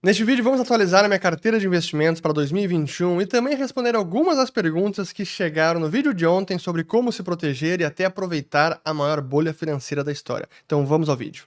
Neste vídeo vamos atualizar a minha carteira de investimentos para 2021 e também responder algumas das perguntas que chegaram no vídeo de ontem sobre como se proteger e até aproveitar a maior bolha financeira da história. Então vamos ao vídeo.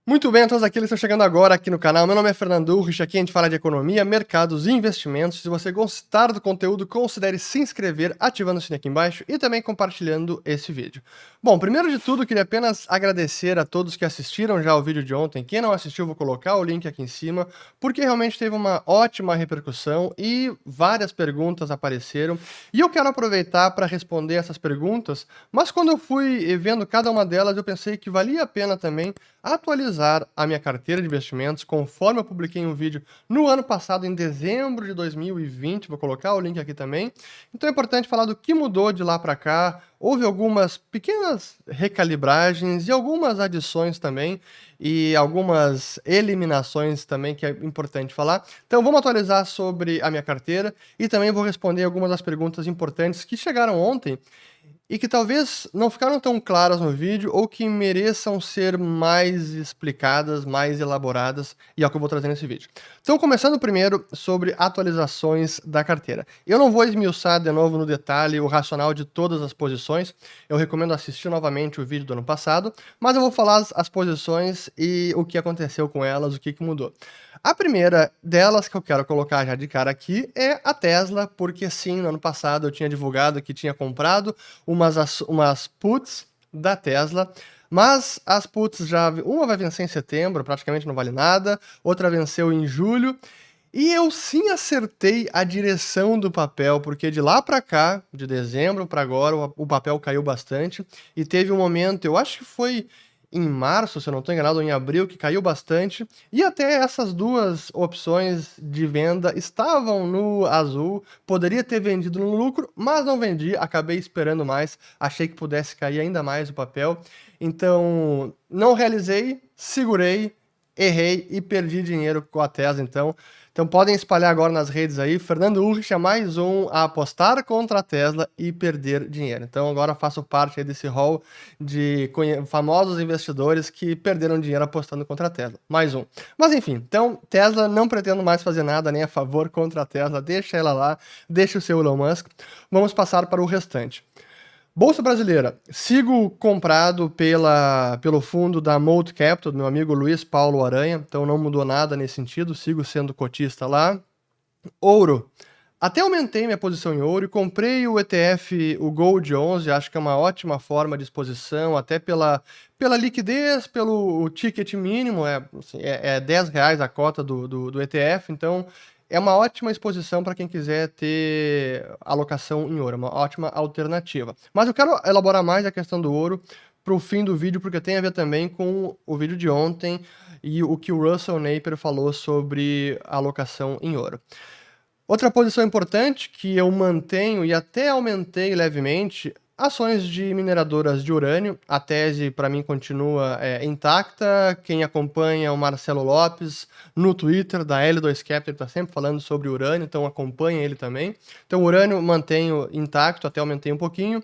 Muito bem, a todos aqueles que estão chegando agora aqui no canal. Meu nome é Fernando Urrich, aqui a gente fala de economia, mercados e investimentos. Se você gostar do conteúdo, considere se inscrever, ativando o sininho aqui embaixo e também compartilhando esse vídeo. Bom, primeiro de tudo, queria apenas agradecer a todos que assistiram já o vídeo de ontem. Quem não assistiu, vou colocar o link aqui em cima, porque realmente teve uma ótima repercussão e várias perguntas apareceram. E eu quero aproveitar para responder essas perguntas, mas quando eu fui vendo cada uma delas, eu pensei que valia a pena também atualizar a minha carteira de investimentos, conforme eu publiquei um vídeo no ano passado, em dezembro de 2020, vou colocar o link aqui também. Então é importante falar do que mudou de lá para cá. Houve algumas pequenas recalibragens e algumas adições também, e algumas eliminações também, que é importante falar. Então vamos atualizar sobre a minha carteira e também vou responder algumas das perguntas importantes que chegaram ontem e que talvez não ficaram tão claras no vídeo ou que mereçam ser mais explicadas, mais elaboradas, e é o que eu vou trazer nesse vídeo. Então, começando primeiro sobre atualizações da carteira. Eu não vou esmiuçar de novo no detalhe o racional de todas as posições, eu recomendo assistir novamente o vídeo do ano passado, mas eu vou falar as posições e o que aconteceu com elas, o que mudou. A primeira delas que eu quero colocar já de cara aqui é a Tesla, porque sim, no ano passado eu tinha divulgado que tinha comprado umas puts da Tesla, mas as puts uma vai vencer em setembro, praticamente não vale nada, outra venceu em julho, e eu sim acertei a direção do papel, porque de lá para cá, de dezembro para agora, o papel caiu bastante, e teve um momento, eu acho que foi em março, se eu não estou enganado, ou em abril, que caiu bastante, e até essas duas opções de venda estavam no azul, poderia ter vendido no lucro, mas não vendi, acabei esperando mais, achei que pudesse cair ainda mais o papel, então não realizei, segurei, errei e perdi dinheiro com a Tesla, então podem espalhar agora nas redes aí, Fernando Urrich é mais um a apostar contra a Tesla e perder dinheiro. Então agora faço parte aí desse hall de famosos investidores que perderam dinheiro apostando contra a Tesla. Mais um. Mas enfim, então Tesla, não pretendo mais fazer nada nem a favor contra a Tesla, deixa ela lá, deixa o seu Elon Musk. Vamos passar para o restante. Bolsa Brasileira, sigo comprado pelo fundo da Mold Capital, do meu amigo Luiz Paulo Aranha, então não mudou nada nesse sentido, sigo sendo cotista lá. Ouro, até aumentei minha posição em ouro e comprei o ETF, o Gold 11, acho que é uma ótima forma de exposição, até pela liquidez, pelo ticket mínimo, assim, é R$10 a cota do ETF, então é uma ótima exposição para quem quiser ter alocação em ouro, é uma ótima alternativa. Mas eu quero elaborar mais a questão do ouro para o fim do vídeo, porque tem a ver também com o vídeo de ontem e o que o Russell Napier falou sobre a alocação em ouro. Outra posição importante que eu mantenho e até aumentei levemente, ações de mineradoras de urânio. A tese para mim continua intacta. Quem acompanha o Marcelo Lopes no Twitter da L2 Capital está sempre falando sobre urânio, então acompanha ele também. Então urânio mantenho intacto, até aumentei um pouquinho.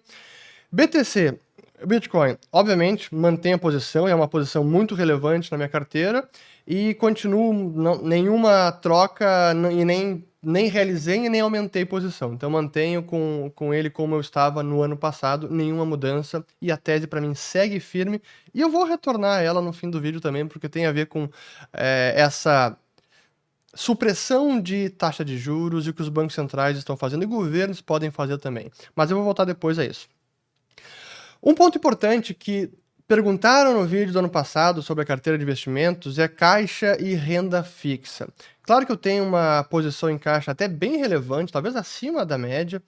BTC, Bitcoin, obviamente mantenho a posição, é uma posição muito relevante na minha carteira e continuo nenhuma troca e nem realizei e nem aumentei posição. Então mantenho com ele como eu estava no ano passado, nenhuma mudança, e a tese para mim segue firme, e eu vou retornar a ela no fim do vídeo também, porque tem a ver com essa supressão de taxa de juros e o que os bancos centrais estão fazendo, e governos podem fazer também. Mas eu vou voltar depois a isso. Um ponto importante que perguntaram no vídeo do ano passado sobre a carteira de investimentos é caixa e renda fixa. Claro que eu tenho uma posição em caixa até bem relevante, talvez acima da média,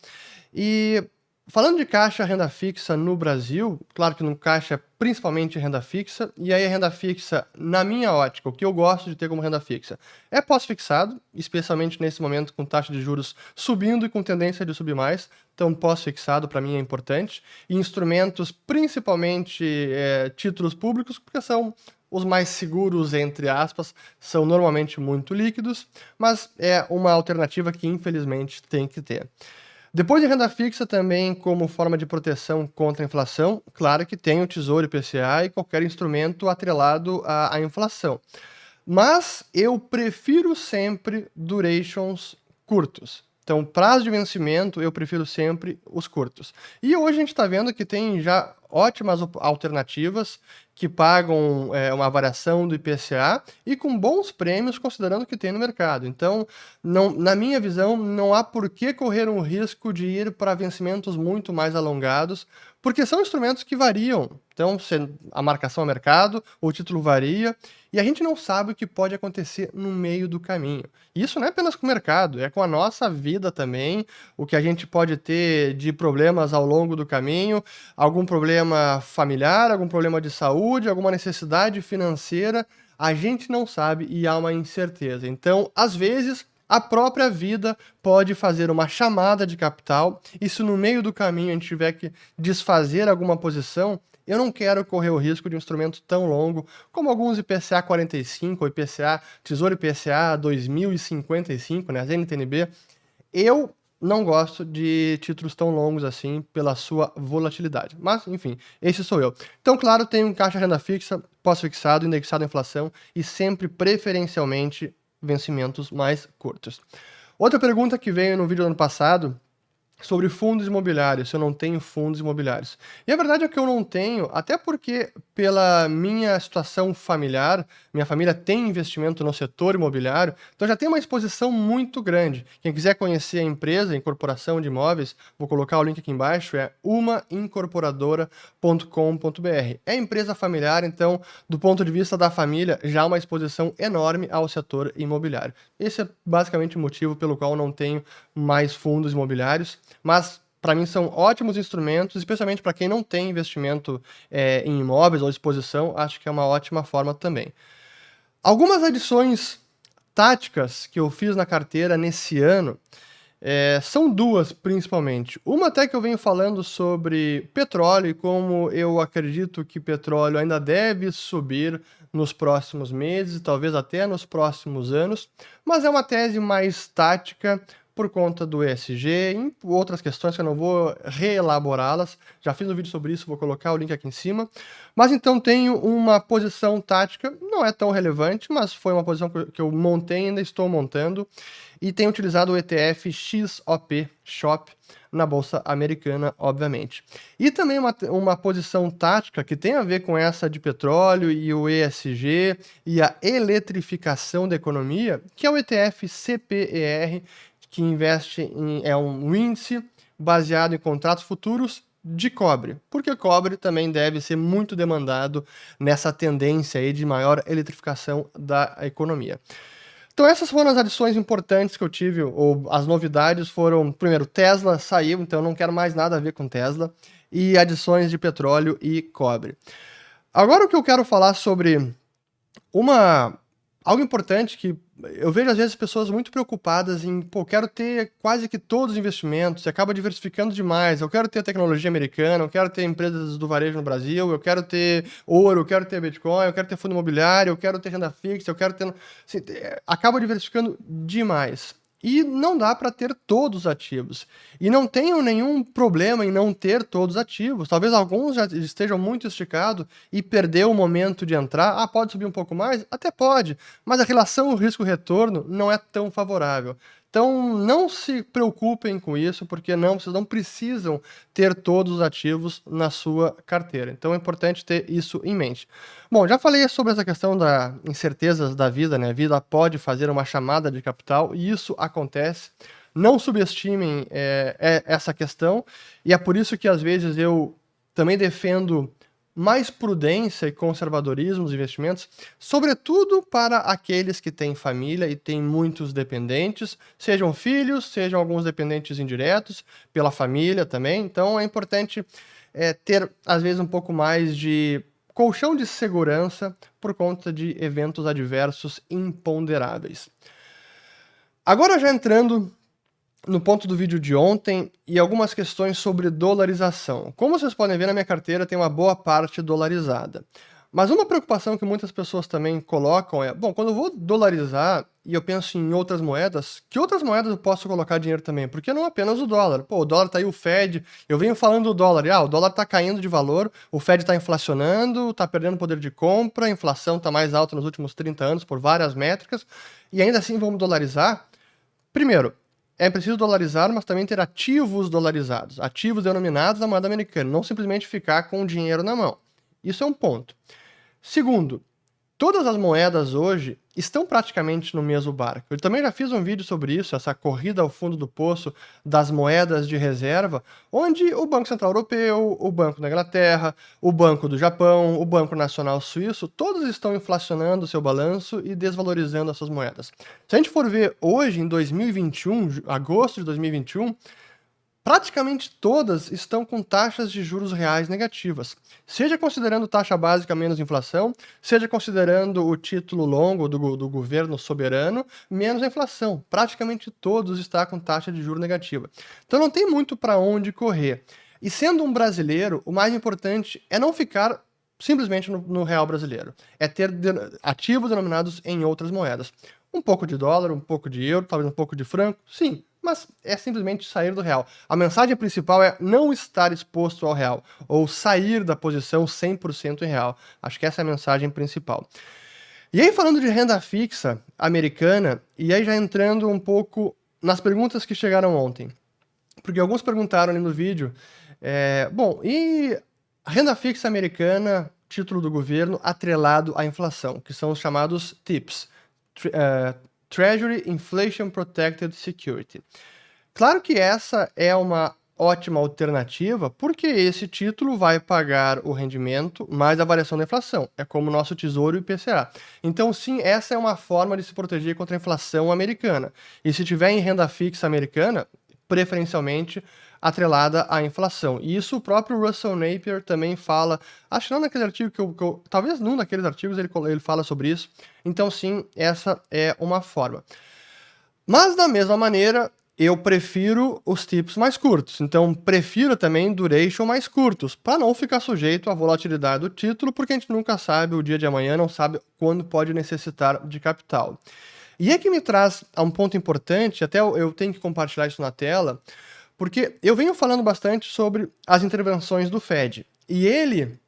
e falando de caixa e renda fixa no Brasil, claro que no caixa é principalmente renda fixa, e aí a renda fixa, na minha ótica, o que eu gosto de ter como renda fixa é pós-fixado, especialmente nesse momento com taxa de juros subindo e com tendência de subir mais, então pós-fixado para mim é importante, e instrumentos principalmente títulos públicos, porque são os mais seguros, entre aspas, são normalmente muito líquidos, mas é uma alternativa que infelizmente tem que ter. Depois de renda fixa também como forma de proteção contra a inflação, claro que tem o Tesouro IPCA e qualquer instrumento atrelado à inflação. Mas eu prefiro sempre durations curtos. Então, prazo de vencimento, eu prefiro sempre os curtos. E hoje a gente está vendo que tem já ótimas alternativas que pagam uma variação do IPCA e com bons prêmios, considerando o que tem no mercado. Então, na minha visão, não há por que correr um risco de ir para vencimentos muito mais alongados, porque são instrumentos que variam. Então, a marcação a mercado, o título varia, e a gente não sabe o que pode acontecer no meio do caminho. Isso não é apenas com o mercado, é com a nossa vida também, o que a gente pode ter de problemas ao longo do caminho, algum problema familiar, algum problema de saúde, alguma necessidade financeira, a gente não sabe e há uma incerteza. Então, às vezes, a própria vida pode fazer uma chamada de capital, e se no meio do caminho a gente tiver que desfazer alguma posição, eu não quero correr o risco de um instrumento tão longo como alguns IPCA 45 ou IPCA, Tesouro IPCA 2055, né, as NTNB. Eu não gosto de títulos tão longos assim pela sua volatilidade. Mas, enfim, esse sou eu. Então, claro, tenho um caixa renda fixa, pós-fixado, indexado à inflação e sempre preferencialmente vencimentos mais curtos. Outra pergunta que veio no vídeo do ano passado sobre fundos imobiliários, se eu não tenho fundos imobiliários. E a verdade é que eu não tenho, até porque pela minha situação familiar, minha família tem investimento no setor imobiliário, então já tem uma exposição muito grande. Quem quiser conhecer a empresa, a incorporação de imóveis, vou colocar o link aqui embaixo, é umaincorporadora.com.br. É empresa familiar, então, do ponto de vista da família, já há uma exposição enorme ao setor imobiliário. Esse é basicamente o motivo pelo qual não tenho mais fundos imobiliários, mas para mim são ótimos instrumentos, especialmente para quem não tem investimento em imóveis ou exposição, acho que é uma ótima forma também. Algumas adições táticas que eu fiz na carteira nesse ano são duas, principalmente. Uma até que eu venho falando sobre petróleo e como eu acredito que petróleo ainda deve subir nos próximos meses, talvez até nos próximos anos, mas é uma tese mais tática por conta do ESG e outras questões que eu não vou reelaborá-las. Já fiz um vídeo sobre isso, vou colocar o link aqui em cima. Mas então tenho uma posição tática, não é tão relevante, mas foi uma posição que eu montei e ainda estou montando, e tenho utilizado o ETF XOP, SHOP, na Bolsa Americana, obviamente. E também uma posição tática que tem a ver com essa de petróleo e o ESG e a eletrificação da economia, que é o ETF CPER, que investe é um índice baseado em contratos futuros de cobre, porque cobre também deve ser muito demandado nessa tendência aí de maior eletrificação da economia. Então essas foram as adições importantes que eu tive, ou as novidades foram, primeiro, Tesla saiu, então eu não quero mais nada a ver com Tesla, e adições de petróleo e cobre. Agora o que eu quero falar sobre algo importante que eu vejo às vezes pessoas muito preocupadas em, pô, quero ter quase que todos os investimentos, você acaba diversificando demais, eu quero ter tecnologia americana, eu quero ter empresas do varejo no Brasil, eu quero ter ouro, eu quero ter Bitcoin, eu quero ter fundo imobiliário, eu quero ter renda fixa, eu quero ter... Assim, acaba diversificando demais. E não dá para ter todos os ativos. E não tenho nenhum problema em não ter todos os ativos. Talvez alguns já estejam muito esticados e perder o momento de entrar. Ah, pode subir um pouco mais? Até pode. Mas a relação risco-retorno não é tão favorável. Então, não se preocupem com isso, porque vocês não precisam ter todos os ativos na sua carteira. Então, é importante ter isso em mente. Bom, já falei sobre essa questão das incertezas da vida, né? A vida pode fazer uma chamada de capital e isso acontece. Não subestimem essa questão, e é por isso que, às vezes, eu também defendo mais prudência e conservadorismo nos investimentos, sobretudo para aqueles que têm família e têm muitos dependentes, sejam filhos, sejam alguns dependentes indiretos, pela família também. Então é importante ter, às vezes, um pouco mais de colchão de segurança por conta de eventos adversos imponderáveis. Agora já entrando no ponto do vídeo de ontem e algumas questões sobre dolarização. Como vocês podem ver, na minha carteira tem uma boa parte dolarizada. Mas uma preocupação que muitas pessoas também colocam é, bom, quando eu vou dolarizar e eu penso em outras moedas, que outras moedas eu posso colocar dinheiro também? Porque não apenas o dólar. Pô, o dólar tá aí, o Fed, eu venho falando do dólar, e o dólar tá caindo de valor, o Fed tá inflacionando, tá perdendo poder de compra, a inflação tá mais alta nos últimos 30 anos por várias métricas, e ainda assim vamos dolarizar? Primeiro, é preciso dolarizar, mas também ter ativos dolarizados, ativos denominados na moeda americana, não simplesmente ficar com o dinheiro na mão. Isso é um ponto. Segundo, todas as moedas hoje estão praticamente no mesmo barco. Eu também já fiz um vídeo sobre isso, essa corrida ao fundo do poço das moedas de reserva, onde o Banco Central Europeu, o Banco da Inglaterra, o Banco do Japão, o Banco Nacional Suíço, todos estão inflacionando seu balanço e desvalorizando as suas moedas. Se a gente for ver hoje, em 2021, agosto de 2021, praticamente todas estão com taxas de juros reais negativas, seja considerando taxa básica menos inflação, seja considerando o título longo do governo soberano menos a inflação. Praticamente todos estão com taxa de juros negativa. Então não tem muito para onde correr. E sendo um brasileiro, o mais importante é não ficar simplesmente no real brasileiro. É ter ativos denominados em outras moedas. Um pouco de dólar, um pouco de euro, talvez um pouco de franco, sim, mas é simplesmente sair do real. A mensagem principal é não estar exposto ao real, ou sair da posição 100% em real. Acho que essa é a mensagem principal. E aí, falando de renda fixa americana, e aí já entrando um pouco nas perguntas que chegaram ontem, porque alguns perguntaram ali no vídeo, bom, e a renda fixa americana, título do governo, atrelado à inflação, que são os chamados TIPS, Treasury Inflation Protected Security. Claro que essa é uma ótima alternativa, porque esse título vai pagar o rendimento mais a variação da inflação. É como o nosso Tesouro e o IPCA. Então, sim, essa é uma forma de se proteger contra a inflação americana. E se tiver em renda fixa americana, preferencialmente atrelada à inflação. E isso o próprio Russell Napier também fala, acho que não naquele artigo talvez num daqueles artigos ele fala sobre isso. Então, sim, essa é uma forma. Mas, da mesma maneira, eu prefiro os TIPS mais curtos. Então, prefiro também duration mais curtos, para não ficar sujeito à volatilidade do título, porque a gente nunca sabe o dia de amanhã, não sabe quando pode necessitar de capital. E é que me traz a um ponto importante, até eu tenho que compartilhar isso na tela, porque eu venho falando bastante sobre as intervenções do Fed. E ele,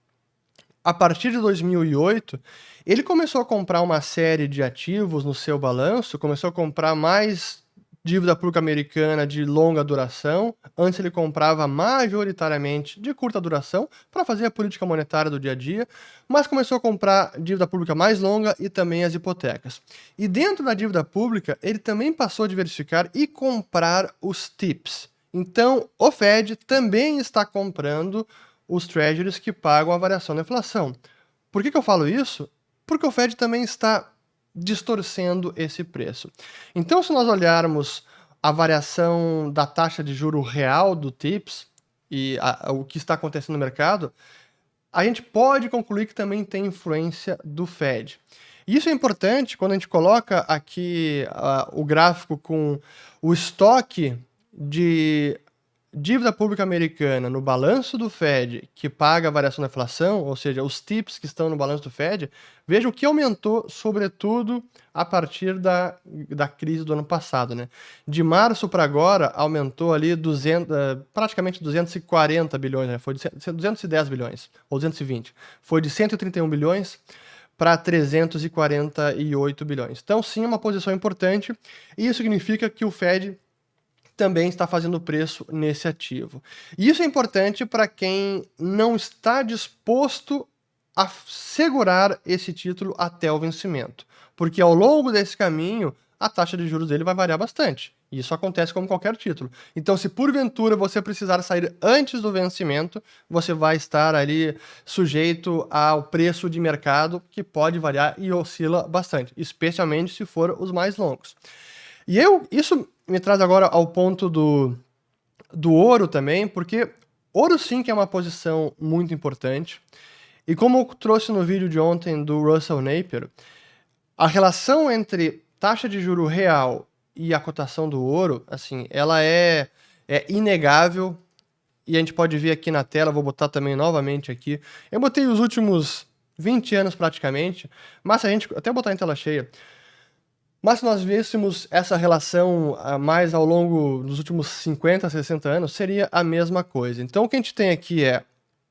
a partir de 2008, ele começou a comprar uma série de ativos no seu balanço, começou a comprar mais dívida pública americana de longa duração. Antes ele comprava majoritariamente de curta duração para fazer a política monetária do dia a dia, mas começou a comprar dívida pública mais longa e também as hipotecas. E dentro da dívida pública, ele também passou a diversificar e comprar os TIPS. Então, o Fed também está comprando os treasuries que pagam a variação da inflação. Por que eu falo isso? Porque o Fed também está distorcendo esse preço. Então, se nós olharmos a variação da taxa de juro real do TIPS e o que está acontecendo no mercado, a gente pode concluir que também tem influência do Fed. Isso é importante quando a gente coloca aqui o gráfico com o estoque de dívida pública americana no balanço do Fed, que paga a variação da inflação, ou seja, os TIPS que estão no balanço do Fed, veja o que aumentou, sobretudo, a partir da crise do ano passado, né? De março para agora, aumentou ali praticamente 240 bilhões, né? Foi de 210 bilhões, ou 220. Foi de 131 bilhões para 348 bilhões. Então, sim, é uma posição importante, e isso significa que o Fed também está fazendo preço nesse ativo. E isso é importante para quem não está disposto a segurar esse título até o vencimento, porque ao longo desse caminho a taxa de juros dele vai variar bastante. E isso acontece como qualquer título. Então, se porventura você precisar sair antes do vencimento, você vai estar ali sujeito ao preço de mercado, que pode variar e oscila bastante, especialmente se for os mais longos. E isso me traz agora ao ponto do ouro também, porque ouro sim que é uma posição muito importante. E como eu trouxe no vídeo de ontem do Russell Napier, a relação entre taxa de juro real e a cotação do ouro, assim, ela é inegável. E a gente pode ver aqui na tela, vou botar também novamente aqui. Eu botei os últimos 20 anos praticamente, mas se a gente até botar em tela cheia, mas se nós víssemos essa relação mais ao longo dos últimos 50, 60 anos, seria a mesma coisa. Então o que a gente tem aqui é,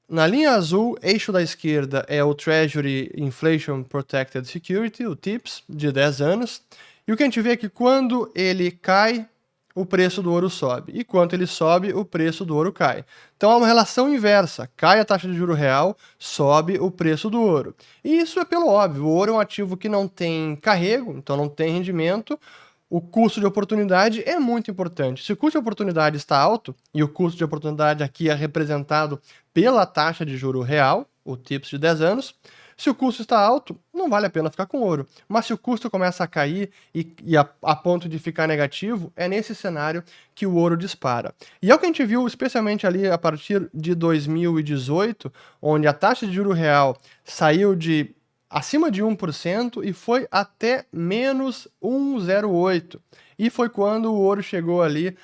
na linha azul, eixo da esquerda é o Treasury Inflation Protected Security, o TIPS, de 10 anos, e o que a gente vê é que quando ele cai, o preço do ouro sobe, e quando ele sobe, o preço do ouro cai. Então há uma relação inversa, cai a taxa de juro real, sobe o preço do ouro. E isso é pelo óbvio, o ouro é um ativo que não tem carrego, então não tem rendimento, o custo de oportunidade é muito importante. Se o custo de oportunidade está alto, e o custo de oportunidade aqui é representado pela taxa de juro real, o TIPS de 10 anos, se o custo está alto, não vale a pena ficar com ouro. Mas se o custo começa a cair a ponto de ficar negativo, é nesse cenário que o ouro dispara. E é o que a gente viu especialmente ali a partir de 2018, onde a taxa de juro real saiu de acima de 1% e foi até menos 1,08%. E foi quando o ouro chegou ali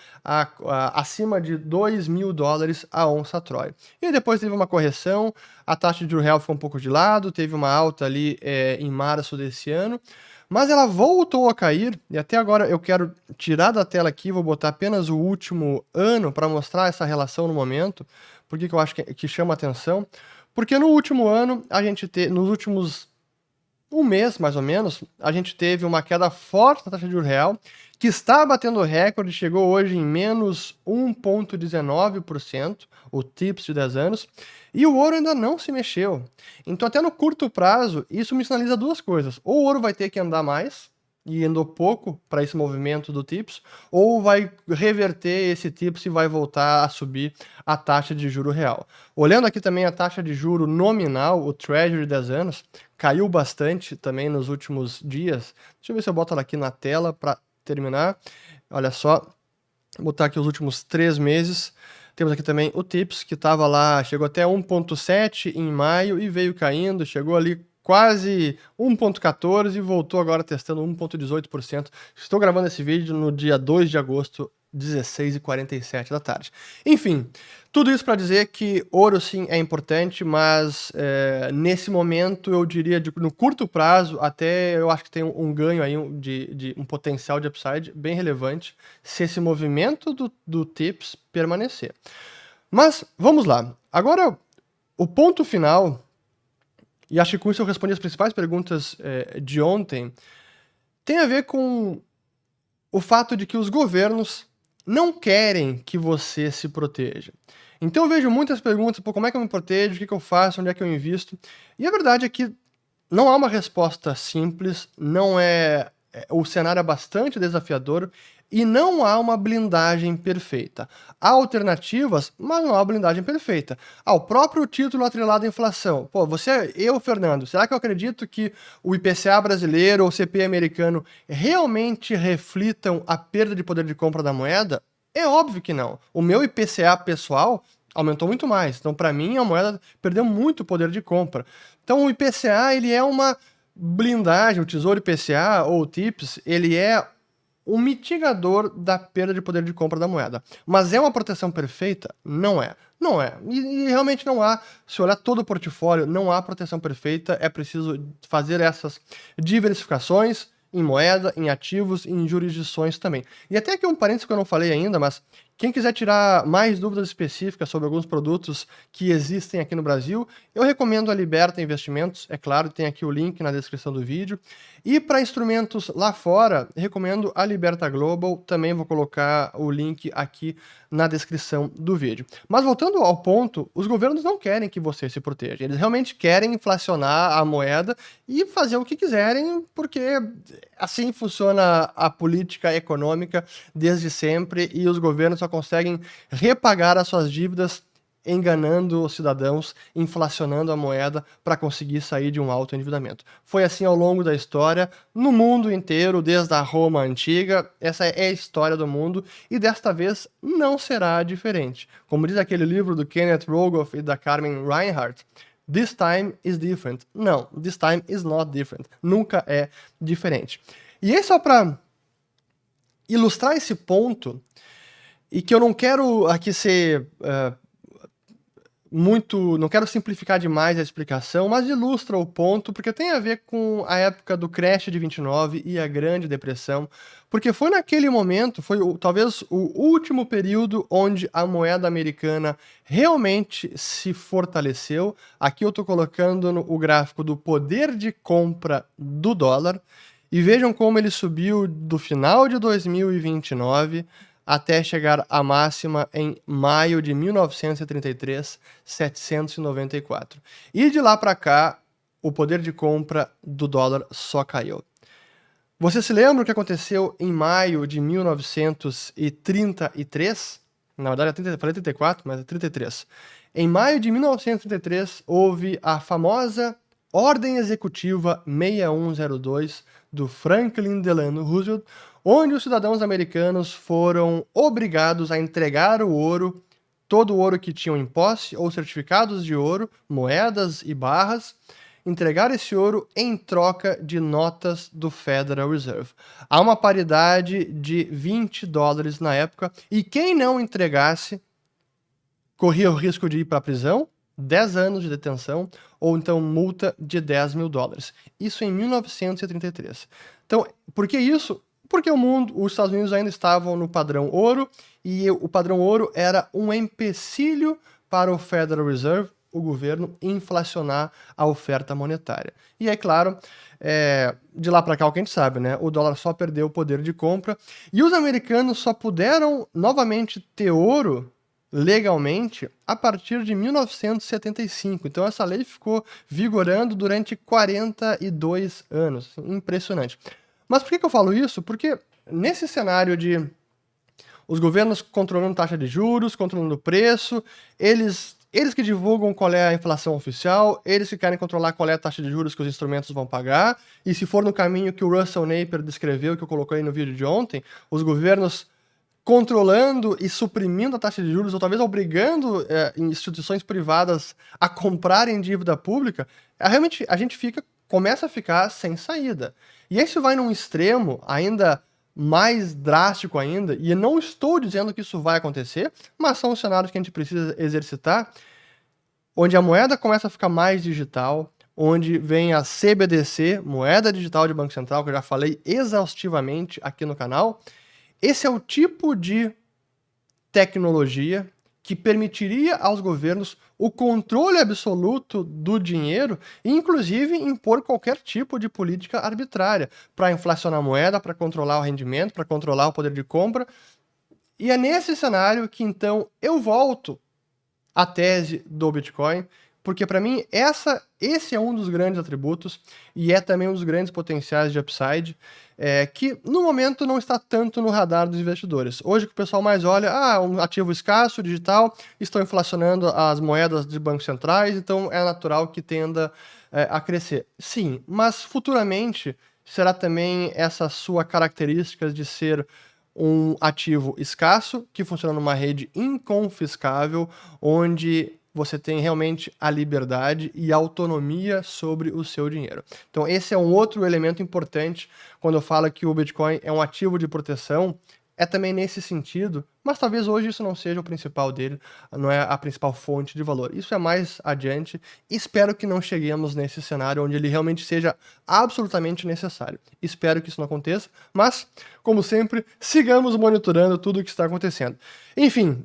acima de $2.000 a onça Troy. E depois teve uma correção, a taxa de juro real ficou um pouco de lado, teve uma alta ali em março desse ano, mas ela voltou a cair, e até agora eu quero tirar da tela aqui, vou botar apenas o último ano para mostrar essa relação no momento, porque eu acho que chama atenção, porque no último ano, nos últimos um mês, mais ou menos, a gente teve uma queda forte da taxa de juros real, que está batendo recorde, chegou hoje em menos 1,19%, o TIPS de 10 anos, e o ouro ainda não se mexeu. Então, até no curto prazo, isso me sinaliza duas coisas. Ou o ouro vai ter que andar mais, e andou pouco para esse movimento do TIPS, ou vai reverter esse TIPS e vai voltar a subir a taxa de juro real. Olhando aqui também a taxa de juro nominal, o Treasury de 10 anos, caiu bastante também nos últimos dias. Deixa eu ver se eu boto ela aqui na tela para terminar. Olha só, vou botar aqui os últimos 3 meses. Temos aqui também o TIPS, que estava lá, chegou até 1,7 em maio e veio caindo, chegou ali quase 1,14 e voltou agora testando 1,18%. Estou gravando esse vídeo no dia 2 de agosto, 16h47 da tarde. Enfim, tudo isso para dizer que ouro sim é importante, mas nesse momento eu diria no curto prazo até eu acho que tem um ganho aí de um potencial de upside bem relevante se esse movimento do TIPS permanecer. Mas vamos lá. Agora o ponto final, e acho que com isso eu respondi as principais perguntas de ontem, tem a ver com o fato de que os governos não querem que você se proteja. Então eu vejo muitas perguntas, pô, como é que eu me protejo, o que eu faço, onde é que eu invisto? E a verdade é que não há uma resposta simples, o cenário é bastante desafiador e não há uma blindagem perfeita. Há alternativas, mas não há blindagem perfeita. O próprio título atrelado à inflação. Pô, Fernando, será que eu acredito que o IPCA brasileiro ou o CPI americano realmente reflitam a perda de poder de compra da moeda? É óbvio que não. O meu IPCA pessoal aumentou muito mais. Então, para mim, a moeda perdeu muito poder de compra. Então, o IPCA, ele é uma blindagem, o Tesouro IPCA ou o TIPS, ele é um mitigador da perda de poder de compra da moeda. Mas é uma proteção perfeita? Não é. Não é. E realmente não há. Se olhar todo o portfólio, não há proteção perfeita. É preciso fazer essas diversificações em moeda, em ativos, em jurisdições também. E até aqui um parênteses que eu não falei ainda, mas quem quiser tirar mais dúvidas específicas sobre alguns produtos que existem aqui no Brasil, eu recomendo a Liberta Investimentos, é claro, tem aqui o link na descrição do vídeo. E para instrumentos lá fora, recomendo a Liberta Global, também vou colocar o link aqui na descrição do vídeo. Mas voltando ao ponto, os governos não querem que você se proteja, eles realmente querem inflacionar a moeda e fazer o que quiserem, porque assim funciona a política econômica desde sempre e os governos só conseguem repagar as suas dívidas enganando os cidadãos, inflacionando a moeda para conseguir sair de um alto endividamento. Foi assim ao longo da história, no mundo inteiro, desde a Roma antiga, essa é a história do mundo e desta vez não será diferente. Como diz aquele livro do Kenneth Rogoff e da Carmen Reinhardt, "This time is different". Não, this time is not different. Nunca é diferente. E aí só para ilustrar esse ponto, e que eu não quero aqui ser não quero simplificar demais a explicação, mas ilustra o ponto, porque tem a ver com a época do crash de 29 e a Grande Depressão, porque foi naquele momento, foi talvez o último período onde a moeda americana realmente se fortaleceu. Aqui eu estou colocando o gráfico do poder de compra do dólar, e vejam como ele subiu do final de 2029 até chegar à máxima em maio de 1933, 794. E de lá para cá, o poder de compra do dólar só caiu. Você se lembra o que aconteceu em maio de 1933? Na verdade, eu falei 34, mas é 33. Em maio de 1933, houve a famosa Ordem Executiva 6102 do Franklin Delano Roosevelt, onde os cidadãos americanos foram obrigados a entregar o ouro, todo o ouro que tinham em posse, ou certificados de ouro, moedas e barras, entregar esse ouro em troca de notas do Federal Reserve. Há uma paridade de $20 na época, e quem não entregasse corria o risco de ir para a prisão, 10 anos de detenção, ou então multa de $10 mil. Isso em 1933. Então, por que isso? Porque os Estados Unidos ainda estavam no padrão ouro, e o padrão ouro era um empecilho para o Federal Reserve, o governo, inflacionar a oferta monetária. E é claro, de lá para cá o que a gente sabe, né? O dólar só perdeu o poder de compra, e os americanos só puderam novamente ter ouro legalmente a partir de 1975. Então essa lei ficou vigorando durante 42 anos. Impressionante. Mas por que eu falo isso? Porque nesse cenário de os governos controlando taxa de juros, controlando o preço, eles que divulgam qual é a inflação oficial, eles que querem controlar qual é a taxa de juros que os instrumentos vão pagar, e se for no caminho que o Russell Napier descreveu, que eu coloquei no vídeo de ontem, os governos controlando e suprimindo a taxa de juros, ou talvez obrigando instituições privadas a comprarem dívida pública, realmente a gente começa a ficar sem saída. E isso vai num extremo ainda mais drástico ainda, e eu não estou dizendo que isso vai acontecer, mas são os cenários que a gente precisa exercitar, onde a moeda começa a ficar mais digital, onde vem a CBDC, Moeda Digital de Banco Central, que eu já falei exaustivamente aqui no canal. Esse é o tipo de tecnologia que permitiria aos governos o controle absoluto do dinheiro e, inclusive, impor qualquer tipo de política arbitrária para inflacionar a moeda, para controlar o rendimento, para controlar o poder de compra. E é nesse cenário que, então, eu volto à tese do Bitcoin, porque, para mim, esse é um dos grandes atributos e é também um dos grandes potenciais de upside, que, no momento, não está tanto no radar dos investidores. Hoje, que o pessoal mais olha, um ativo escasso, digital, estão inflacionando as moedas de bancos centrais, então é natural que tenda a crescer. Sim, mas futuramente será também essa sua característica de ser um ativo escasso, que funciona numa rede inconfiscável, onde você tem realmente a liberdade e a autonomia sobre o seu dinheiro. Então esse é um outro elemento importante quando eu falo que o Bitcoin é um ativo de proteção, é também nesse sentido, mas talvez hoje isso não seja o principal dele, não é a principal fonte de valor. Isso é mais adiante, espero que não cheguemos nesse cenário onde ele realmente seja absolutamente necessário. Espero que isso não aconteça, mas, como sempre, sigamos monitorando tudo o que está acontecendo. Enfim,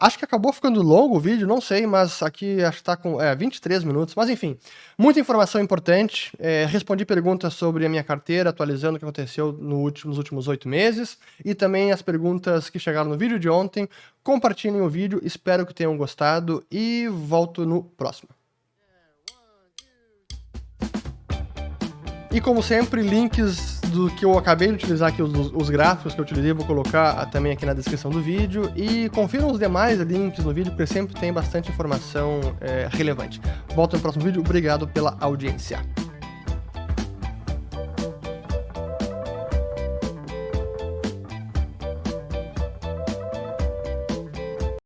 acho que acabou ficando longo o vídeo, não sei, mas aqui acho que está com 23 minutos, mas enfim, muita informação importante, respondi perguntas sobre a minha carteira, atualizando o que aconteceu nos últimos 8 meses, e também as perguntas que chegaram no vídeo de ontem. Compartilhem o vídeo, espero que tenham gostado e volto no próximo. E como sempre, links do que eu acabei de utilizar aqui, os gráficos que eu utilizei, vou colocar também aqui na descrição do vídeo. E confiram os demais links no vídeo, porque sempre tem bastante informação relevante. Volto no próximo vídeo, obrigado pela audiência.